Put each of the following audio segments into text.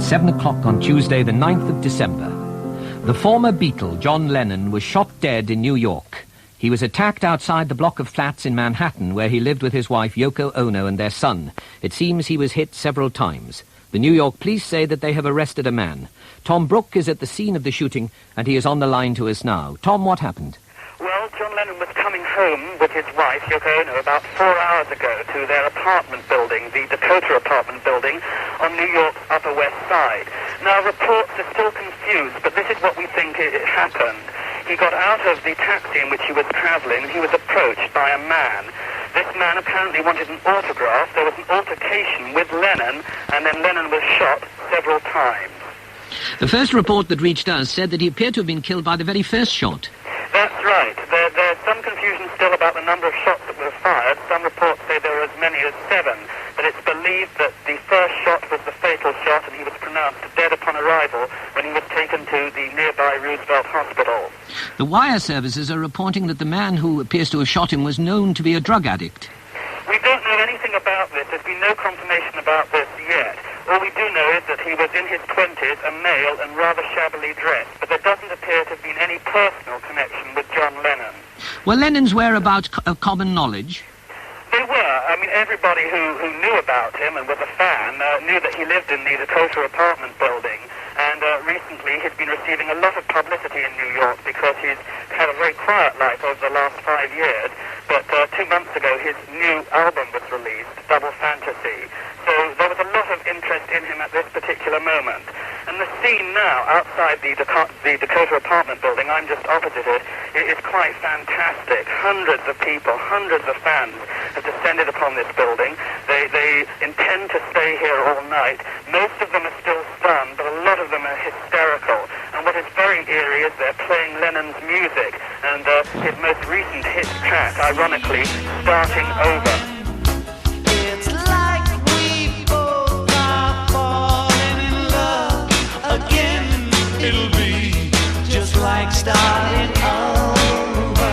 7 o'clock on Tuesday, the 9th of December. The former Beatle, John Lennon, was shot dead in New York. He was attacked outside the block of flats in Manhattan, where he lived with his wife Yoko Ono and their son. It seems he was hit several times. The New York police say that they have arrested a man. Tom Brook is at the scene of the shooting, and he is on the line to us now. Tom, what happened? Well, John Lennon was coming home with his wife, Yoko Ono, about 4 hours ago to their apartment building, the Dakota apartment building, on New York's Upper West Side. Now, reports are still confused, but this is what we think it happened. He got out of the taxi in which he was traveling, and he was approached by a man. This man apparently wanted an autograph. There was an altercation with Lennon, and then Lennon was shot several times. The first report that reached us said that he appeared to have been killed by the very first shot. That's right. There's some confusion still about the number of shots that were fired. Some reports say there were as many as 7, but it's believed that the first shot was the fatal shot, and he was pronounced dead upon arrival when he was taken to the nearby Roosevelt Hospital. The wire services are reporting that the man who appears to have shot him was known to be a drug addict. We don't know anything about this. There's been no confirmation about this yet. All we do know is that he was in his 20s, a male, and rather shabbily dressed, but there doesn't appear to have been any personal connection with John Lennon. Were Lennon's whereabouts of common knowledge? They were. I mean, everybody who knew about him and was a fan knew that he lived in the Dakota apartment building, and recently he's been receiving a lot of publicity in New York because he's had a very quiet life over the last 5 years, but 2 months ago his new album was released, Double Fantasy. So there was a lot of interest in him at this particular moment. And the scene now outside the Dakota apartment building, I'm just opposite it, is quite fantastic. Hundreds of people, hundreds of fans have descended upon this building. They intend to stay here all night. Most of them are still stunned, but a lot of them are hysterical. And what is very eerie is they're playing Lennon's music, and his most recent hit track, ironically, Starting Over. It'll be just like starting over.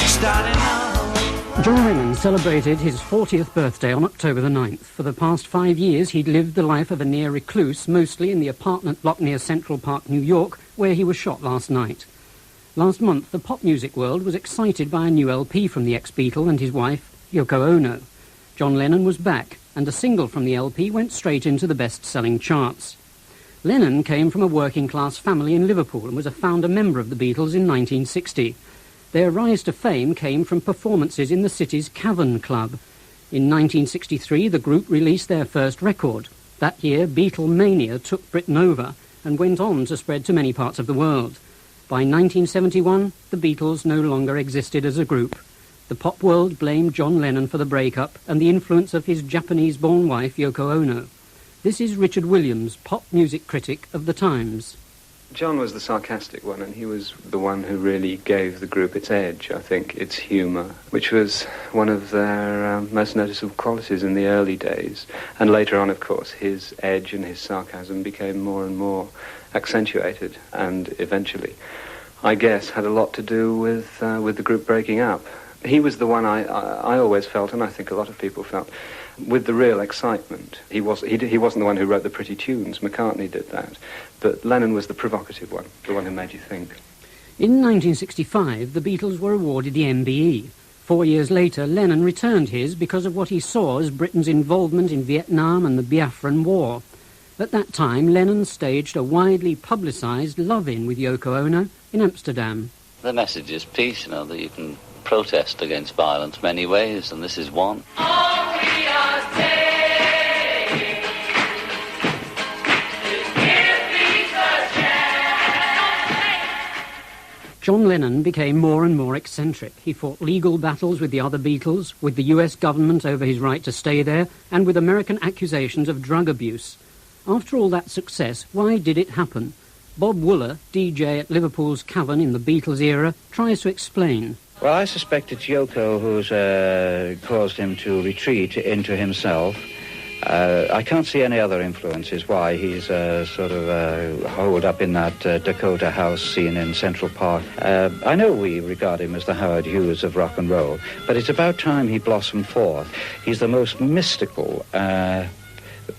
Starting over. John Lennon celebrated his 40th birthday on October the 9th. For the past 5 years, he'd lived the life of a near recluse, mostly in the apartment block near Central Park, New York, where he was shot last night. Last month, the pop music world was excited by a new LP from the ex-Beatle and his wife, Yoko Ono. John Lennon was back, and a single from the LP went straight into the best-selling charts. Lennon came from a working-class family in Liverpool and was a founder member of the Beatles in 1960. Their rise to fame came from performances in the city's Cavern Club. In 1963, the group released their first record. That year, Beatlemania took Britain over and went on to spread to many parts of the world. By 1971, the Beatles no longer existed as a group. The pop world blamed John Lennon for the breakup and the influence of his Japanese-born wife, Yoko Ono. This is Richard Williams, pop music critic of The Times. John was the sarcastic one, and he was the one who really gave the group its edge, I think, its humour, which was one of their most noticeable qualities in the early days. And later on, of course, his edge and his sarcasm became more and more accentuated, and eventually, I guess, had a lot to do with the group breaking up. He was the one I always felt, and I think a lot of people felt, with the real excitement. He wasn't the one who wrote the pretty tunes. McCartney did that. But Lennon was the provocative one, the one who made you think. In 1965, the Beatles were awarded the MBE. 4 years later, Lennon returned his because of what he saw as Britain's involvement in Vietnam and the Biafran War. At that time, Lennon staged a widely publicised love-in with Yoko Ono in Amsterdam. The message is peace, that you can protest against violence many ways, and this is one. John Lennon became more and more eccentric. He fought legal battles with the other Beatles, with the US government over his right to stay there, and with American accusations of drug abuse. After all that success, why did it happen? Bob Wooler, DJ at Liverpool's Cavern in the Beatles era, tries to explain. Well, I suspect it's Yoko who's caused him to retreat into himself. I can't see any other influences why he's holed up in that Dakota house scene in Central Park. I know we regard him as the Howard Hughes of rock and roll, but it's about time he blossomed forth. He's the most mystical, the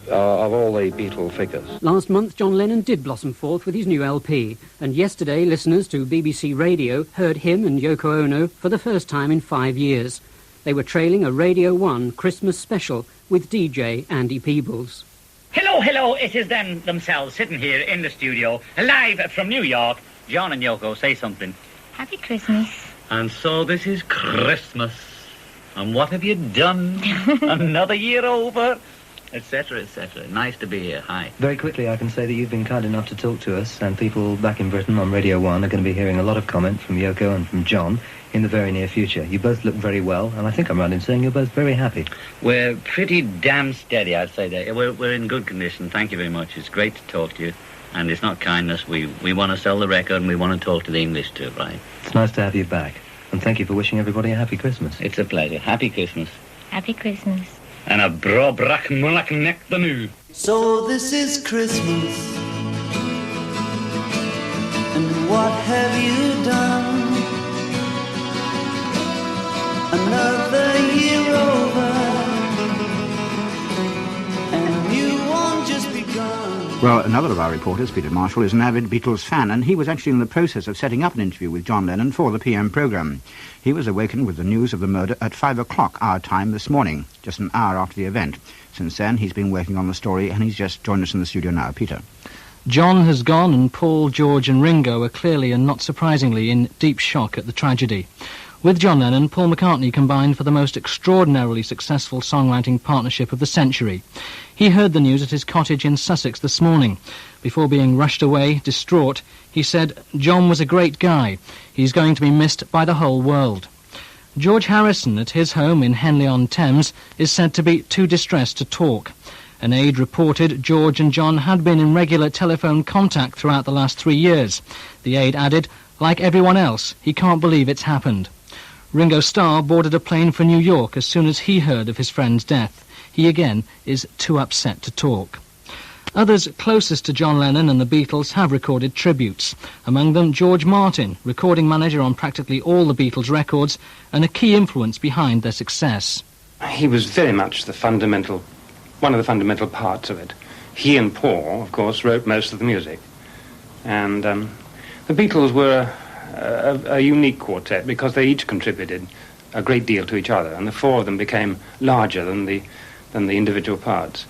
of all the Beatle figures. Last month, John Lennon did blossom forth with his new LP, and yesterday listeners to BBC Radio heard him and Yoko Ono for the first time in 5 years. They were trailing a Radio 1 Christmas special with DJ Andy Peebles. Hello, it is them themselves sitting here in the studio, live from New York. John and Yoko, say something. Happy Christmas. And so this is Christmas. And what have you done? Another year over? Etc., etc. Nice to be here. Hi. Very quickly, I can say that you've been kind enough to talk to us, and people back in Britain on Radio 1 are going to be hearing a lot of comments from Yoko and from John in the very near future. You both look very well, and I think I'm right in saying you're both very happy. We're pretty damn steady, I'd say that. We're in good condition. Thank you very much. It's great to talk to you. And it's not kindness. We want to sell the record, and we want to talk to the English too, right? It's nice to have you back. And thank you for wishing everybody a happy Christmas. It's a pleasure. Happy Christmas. Happy Christmas. And a bra brach mulach neck the new. So this is Christmas, and what have you done? Another year over, and you won't just begun. Well, another of our reporters, Peter Marshall, is an avid Beatles fan, and he was actually in the process of setting up an interview with John Lennon for the PM programme. He was awakened with the news of the murder at 5 o'clock our time this morning, just an hour after the event. Since then, he's been working on the story, and he's just joined us in the studio now. Peter. John has gone, and Paul, George and Ringo are clearly and not surprisingly in deep shock at the tragedy. With John Lennon, Paul McCartney combined for the most extraordinarily successful songwriting partnership of the century. He heard the news at his cottage in Sussex this morning. Before being rushed away, distraught, he said, "John was a great guy. He's going to be missed by the whole world." George Harrison, at his home in Henley-on-Thames, is said to be too distressed to talk. An aide reported George and John had been in regular telephone contact throughout the last 3 years. The aide added, "Like everyone else, he can't believe it's happened." Ringo Starr boarded a plane for New York as soon as he heard of his friend's death. He again is too upset to talk. Others closest to John Lennon and the Beatles have recorded tributes. Among them George Martin, recording manager on practically all the Beatles records and a key influence behind their success. He was very much one of the fundamental parts of it. He and Paul, of course, wrote most of the music. And the Beatles were a unique quartet because they each contributed a great deal to each other, and the four of them became larger than the individual parts.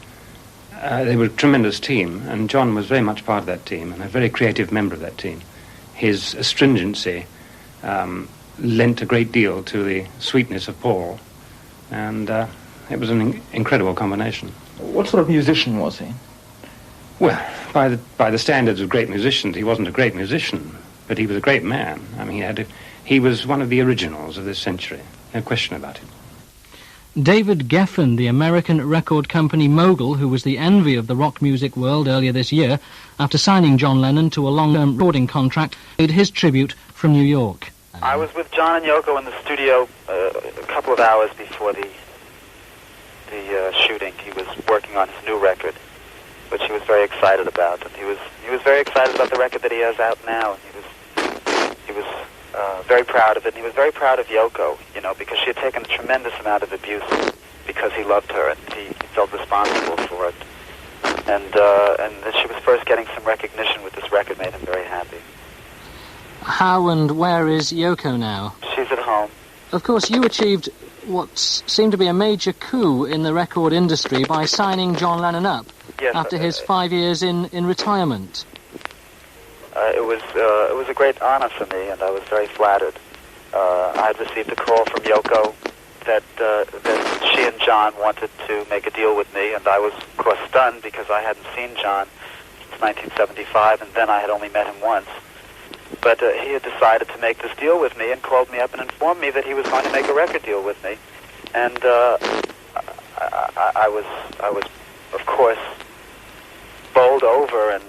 They were a tremendous team, and John was very much part of that team and a very creative member of that team. His astringency lent a great deal to the sweetness of Paul, and it was an incredible combination. What sort of musician was he? Well, by the standards of great musicians, he wasn't a great musician, but he was a great man. I mean, he was one of the originals of this century, no question about it. David Geffen, the American record company mogul who was the envy of the rock music world earlier this year, after signing John Lennon to a long-term recording contract, made his tribute from New York. I was with John and Yoko in the studio a couple of hours before the shooting. He was working on his new record, which he was very excited about, and he was very excited about the record that he has out now. He was very proud of it, and he was very proud of Yoko, because she had taken a tremendous amount of abuse because he loved her, and he felt responsible for it. And that she was first getting some recognition with this record made him very happy. How and where is Yoko now? She's at home. Of course, you achieved what seemed to be a major coup in the record industry by signing John Lennon up after his 5 years in retirement. It was a great honor for me, and I was very flattered. I had received a call from Yoko that she and John wanted to make a deal with me, and I was, of course, stunned because I hadn't seen John since 1975, and then I had only met him once. But he had decided to make this deal with me and called me up and informed me that he was going to make a record deal with me. And I was, of course, bowled over and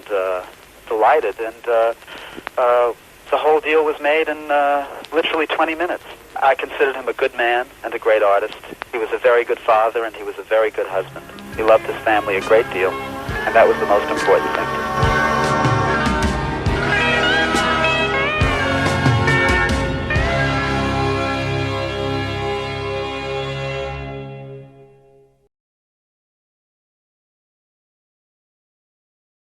delighted. And the whole deal was made in literally 20 minutes. I considered him a good man and a great artist. He was a very good father, and he was a very good husband. He loved his family a great deal, and that was the most important thing to me.